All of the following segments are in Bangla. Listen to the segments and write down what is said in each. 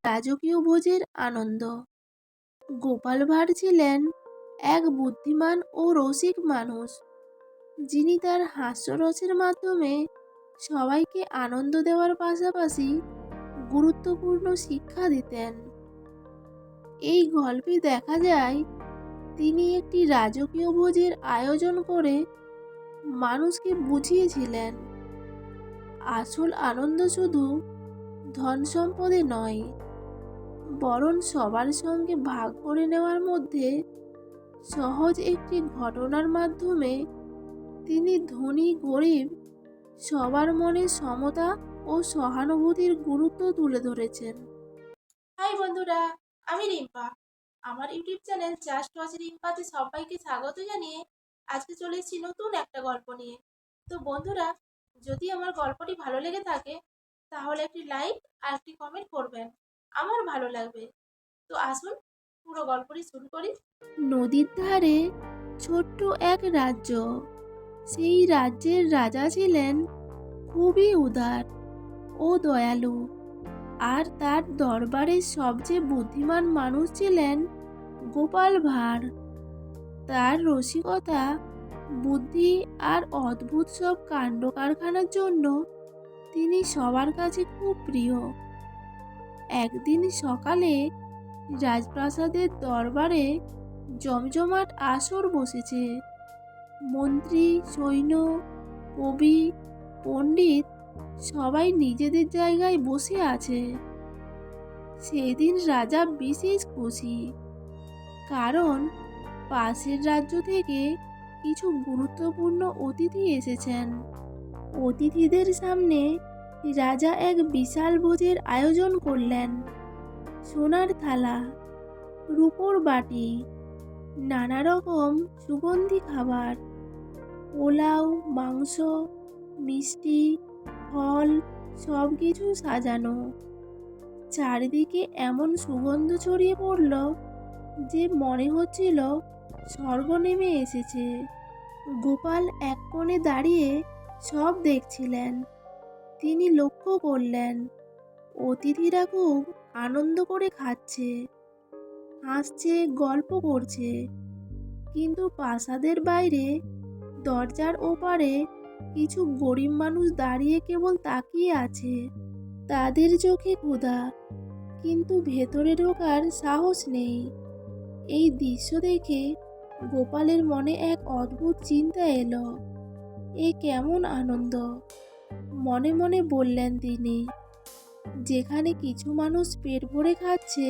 রাজকীয় ভোজের আনন্দ। গোপাল ভাঁড় ছিলেন এক বুদ্ধিমান ও রসিক মানুষ, যিনি তার হাস্যরসের মাধ্যমে সবাইকে আনন্দ দেওয়ার পাশাপাশি গুরুত্বপূর্ণ শিক্ষা দিতেন। এই গল্পে দেখা যায় তিনি একটি রাজকীয় ভোজের আয়োজন করে মানুষকে বুঝিয়েছিলেন আসল আনন্দ শুধু ধন সম্পদে নয়, বরং সবার সঙ্গে ভাগ করে নেওয়ার মধ্যে। সহজ একটি ঘটনার মাধ্যমে তিনি ধনী গরিব সবার মনে সমতা ও সহানুভূতির গুরুত্ব তুলে ধরেছেন। হাই বন্ধুরা, আমি রিম্পা। আমার ইউটিউব চ্যানেল জাস্ট ওয়াচ রিম্পাতে সবাইকে স্বাগত জানিয়ে আজকে চলে এসেছি নতুন একটা গল্প নিয়ে। তো বন্ধুরা, যদি আমার গল্পটি ভালো লেগে থাকে তাহলে একটি লাইক আর একটি কমেন্ট করবেন, আমার ভালো লাগবে। তো আসুন পুরো গল্পটি শুরু করি। নদীর ধারে ছোট্ট এক রাজ্য। সেই রাজ্যের রাজা ছিলেন খুবই উদার ও দয়ালু, আর তার দরবারের সবচেয়ে বুদ্ধিমান মানুষ ছিলেন গোপাল ভাঁড়। তার রসিকতা, বুদ্ধি আর অদ্ভুত সব কাণ্ড কারখানার জন্য তিনি সবার কাছে খুব প্রিয়। একদিন সকালে রাজপ্রাসাদের দরবারে জমজমাট আসর বসেছে। মন্ত্রী, সৈন্য, কবি, পণ্ডিত সবাই নিজেদের জায়গায় বসে আছে। সেদিন রাজা বিশেষ খুশি, কারণ পাশের রাজ্য থেকে কিছু গুরুত্বপূর্ণ অতিথি এসেছেন। অতিথিদের সামনে রাজা এক বিশাল ভোজের আয়োজন করলেন। সোনার থালা, রূপোর বাটি, নানা রকম সুগন্ধি খাবার, পোলাও, মাংস, মিষ্টি, ফল, সব কিছু সাজানো। চারিদিকে এমন সুগন্ধ ছড়িয়ে পড়ল যে মনে হচ্ছিল স্বর্গ নেমে এসেছে। গোপাল এক কোণে দাঁড়িয়ে সব দেখছিলেন। তিনি লক্ষ্য করলেন অতিথিরা খুব আনন্দ করে খাচ্ছে, হাসছে, গল্প করছে। কিন্তু প্রাসাদের বাইরে দরজার ওপারে কিছু গরিব মানুষ দাঁড়িয়ে কেবল তাকিয়ে আছে। তাদের চোখে ক্ষুধা, কিন্তু ভেতরে ঢোকার সাহস নেই। এই দৃশ্য দেখে গোপালের মনে এক অদ্ভুত চিন্তা এলো। এ কেমন আনন্দ! মনে মনে বললেন তিনি। যেখানে কিছু মানুষ পেট ভরে খাচ্ছে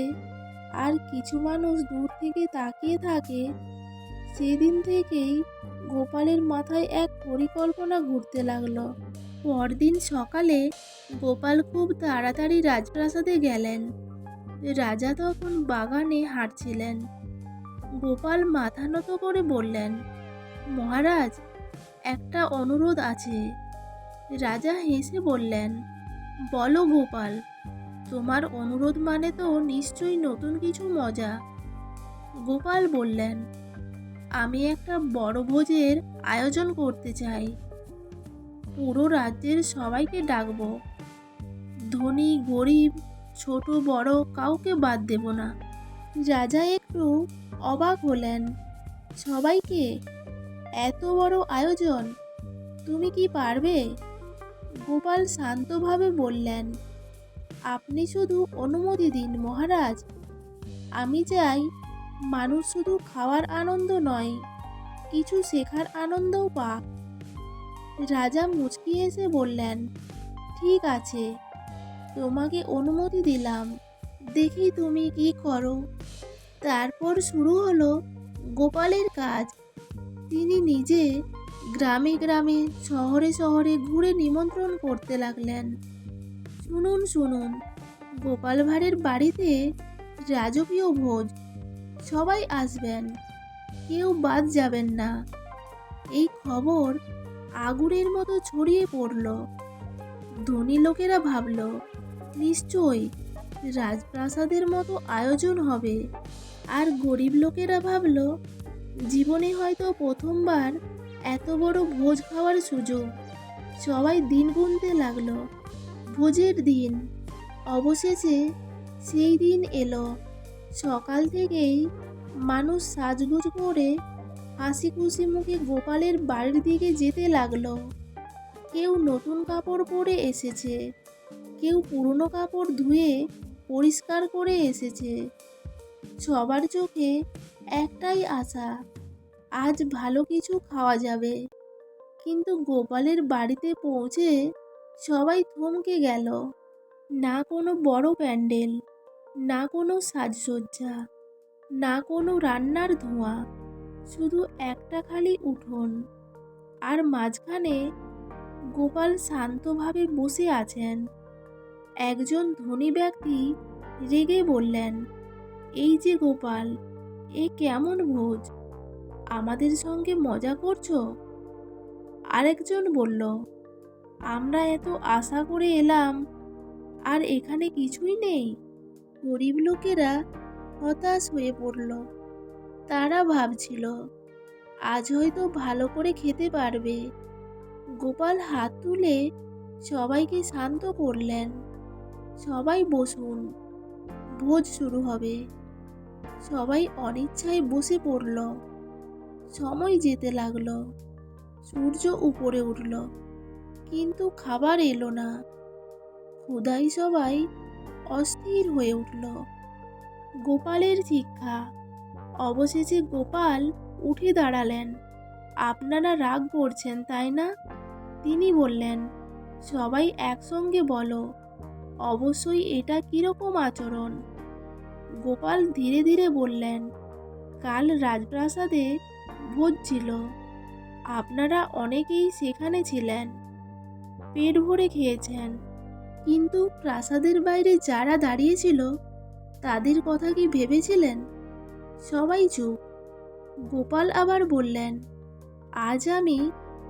আর কিছু মানুষ দূর থেকে তাকিয়ে থাকে, সেদিন থেকেই গোপালের মাথায় এক পরিকল্পনা ঘুরতে লাগলো। পরদিন সকালে গোপাল খুব তাড়াতাড়ি রাজপ্রাসাদে গেলেন। রাজা তখন বাগানে হাঁটছিলেন। গোপাল মাথা নত করে বললেন, মহারাজ, একটা অনুরোধ আছে। রাজা হেসে বললেন, বলো গোপাল, তোমার অনুরোধ মানে তো নিশ্চয়ই নতুন কিছু মজা। গোপাল বললেন, আমি একটা বড় ভোজের আয়োজন করতে চাই। পুরো রাজ্যের সবাইকে ডাকবো, ধনী গরিব ছোট বড় কাউকে বাদ দেব না। রাজা একটু অবাক হলেন। সবাইকে? এত বড় আয়োজন তুমি কি পারবে? গোপাল শান্তভাবে বললেন, আপনি শুধু অনুমতি দিন মহারাজ। আমি চাই মানুষ শুধু খাওয়ার আনন্দ নয়, কিছু শেখার আনন্দও পাক। রাজা মুচকি এসে বললেন, ঠিক আছে, তোমাকে অনুমতি দিলাম, দেখি তুমি কি করো। তারপর শুরু হলো গোপালের কাজ। তিনি নিজে গ্রামে গ্রামে শহরে শহরে ঘুরে নিমন্ত্রণ করতে লাগলেন। শুনুন শুনুন, গোপাল ভাঁড়ের বাড়িতে রাজকীয় ভোজ, সবাই আসবেন, কেউ বাদ যাবেন না। এই খবর আগুনের মতো ছড়িয়ে পড়ল। ধনী লোকেরা ভাবল, নিশ্চয়ই রাজপ্রাসাদের মতো আয়োজন হবে। আর গরিব লোকেরা ভাবল, জীবনে হয়তো প্রথমবার এত বড় ভোজ খাওয়ার সুযোগ। সবাই দিন গুনতে লাগলো। ভোজের দিন অবশেষে সেই দিন এলো। সকাল থেকেই মানুষ সাজগোজ করে হাসি খুশি মুখে গোপালের বাড়ির দিকে যেতে লাগলো। কেউ নতুন কাপড় পরে এসেছে, কেউ পুরনো কাপড় ধুয়ে পরিষ্কার করে এসেছে। সবার চোখে একটাই আশা, আজ ভালো কিছু খাওয়া যাবে। কিন্তু গোপালের বাড়িতে পৌঁছে সবাই থমকে গেল। না কোনো বড় প্যান্ডেল, না কোনো সাজসজ্জা, না কোনো রান্নার ধোঁয়া, শুধু একটা খালি উঠোন। আর মাঝখানে গোপাল শান্তভাবে বসে আছেন। একজন ধনী ব্যক্তি রেগে বললেন, এই যে গোপাল, এ কেমন ভোজ? আমাদের সঙ্গে মজা করছো? আরেকজন বলল, আমরা এত আশা করে এলাম, আর এখানে কিছুই নেই। গরিব লোকেরা হতাশ হয়ে পড়ল। তারা ভাবছিল, আজ হয়তো ভালো করে খেতে পারবে। গোপাল হাত তুলে সবাইকে শান্ত করলেন। সবাই বসুন, ভোজ শুরু হবে। সবাই অনিচ্ছায় বসে পড়ল। সময় যেতে লাগলো। সূর্য উপরে উঠল, কিন্তু খাবার এলো না। ক্ষুধায় সবাই অস্থির হয়ে উঠল। গোপালের শিক্ষা। অবশেষে গোপাল উঠে দাঁড়ালেন। আপনারা রাগ করছেন তাই না? তিনি বললেন, সবাই একসঙ্গে বলো, অবশ্যই এটা কিরকম আচরণ? গোপাল ধীরে ধীরে বললেন, কাল রাজপ্রাসাদে ভোজ ছিল। আপনারা অনেকেই সেখানে ছিলেন, পেট ভরে খেয়েছেন। কিন্তু প্রাসাদের বাইরে যারা দাঁড়িয়েছিল তাদের কথা কি ভেবেছিলেন? সবাই চুপ। গোপাল আবার বললেন, আজ আমি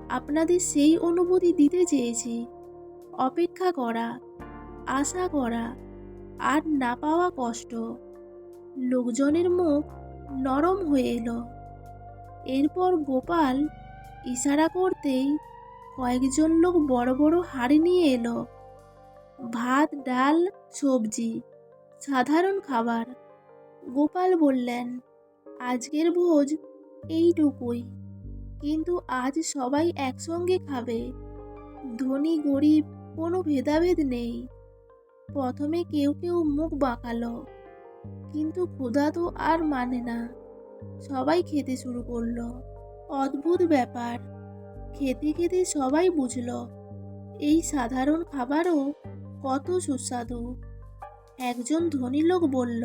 আপনাদের সেই অনুভূতি দিতে চেয়েছি, অপেক্ষা করা, আশা করা, আর না পাওয়া কষ্ট। লোকজনের মুখ নরম হয়ে এলো। এরপর গোপাল ইশারা করতেই কয়েকজন লোক বড় বড় হাঁড়ি নিয়ে এলো। ভাত, ডাল, সবজি, সাধারণ খাবার। গোপাল বললেন, আজকের ভোজ এইটুকুই, কিন্তু আজ সবাই একসঙ্গে খাবে। ধনী গরিব কোনো ভেদাভেদ নেই। প্রথমে কেউ কেউ মুখ বাঁকালো, কিন্তু ক্ষুধা তো আর মানে না। সবাই খেতে শুরু করলো। অদ্ভুত ব্যাপার, খেতে খেতে সবাই বুঝলো এই সাধারণ খাবারও কত সুস্বাদু। একজন ধনী লোক বলল,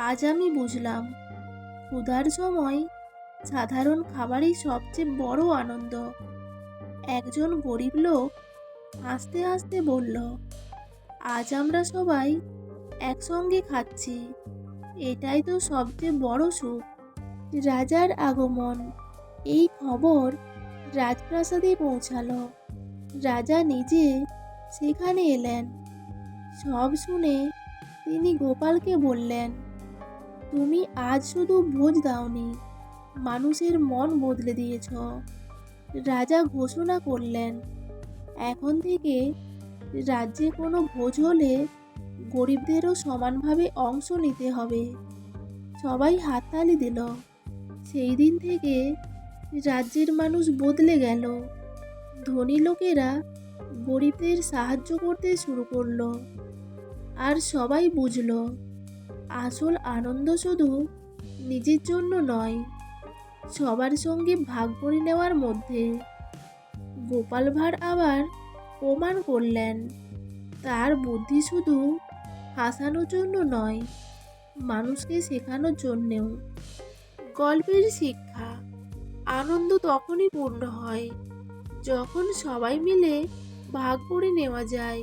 আজ আমি বুঝলাম, ক্ষুধার সময় সাধারণ খাবারই সবচেয়ে বড় আনন্দ। একজন গরিব লোক হাসতে হাসতে বলল, আজ আমরা সবাই একসঙ্গে খাচ্ছি, এটাই তো সবচেয়ে বড় সুখ। রাজার আগমন। এই খবর রাজপ্রাসাদে পৌঁছালো। রাজা নিজে সেখানে এলেন। সব শুনে তিনি গোপালকে বললেন, তুমি আজ শুধু ভোজ দাওনি, মানুষের মন বদলে দিয়েছ। রাজা ঘোষণা করলেন, এখন থেকে রাজ্যে কোনো ভোজ হলে গরিবদেরও সমানভাবে অংশ নিতে হবে। সবাই হাততালি দিল। সেই দিন থেকে রাজ্যের মানুষ বদলে গেল। ধনী লোকেরা গরিবদের সাহায্য করতে শুরু করলো। আর সবাই বুঝলো, আসল আনন্দ শুধু নিজের জন্য নয়, সবার সঙ্গে ভাগ করে নেওয়ার মধ্যে। গোপাল ভাঁড় আবার প্রমাণ করলেন, তার বুদ্ধি শুধু হাসানোর জন্য নয়, মানুষকে শেখানোর জন্যেও। গল্পের শিক্ষা। আনন্দ তখনই পূর্ণ হয় যখন সবাই মিলে ভাগ করে নেওয়া যায়।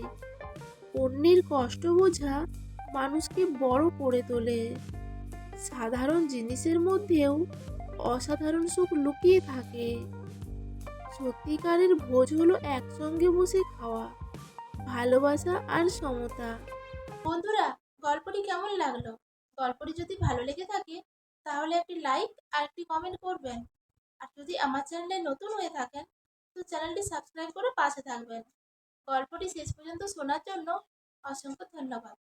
অন্যের কষ্ট বোঝা মানুষকে বড় করে তোলে। সাধারণ জিনিসের মধ্যেও অসাধারণ সুখ লুকিয়ে থাকে। সত্যিকারের ভোজ হলো একসঙ্গে বসে খাওয়া, ভালোবাসা আর সমতা। বন্ধুরা, গল্পটি কেমন লাগলো? গল্পটি যদি ভালো লেগে থাকে তাহলে একটি লাইক আর একটি কমেন্ট করবেন। আর যদি আমার চ্যানেলে নতুন হয়ে থাকেন তো চ্যানেলটি সাবস্ক্রাইব করে পাশে থাকবেন। গল্পটি শেষ পর্যন্ত শোনার জন্য অসংখ্য ধন্যবাদ।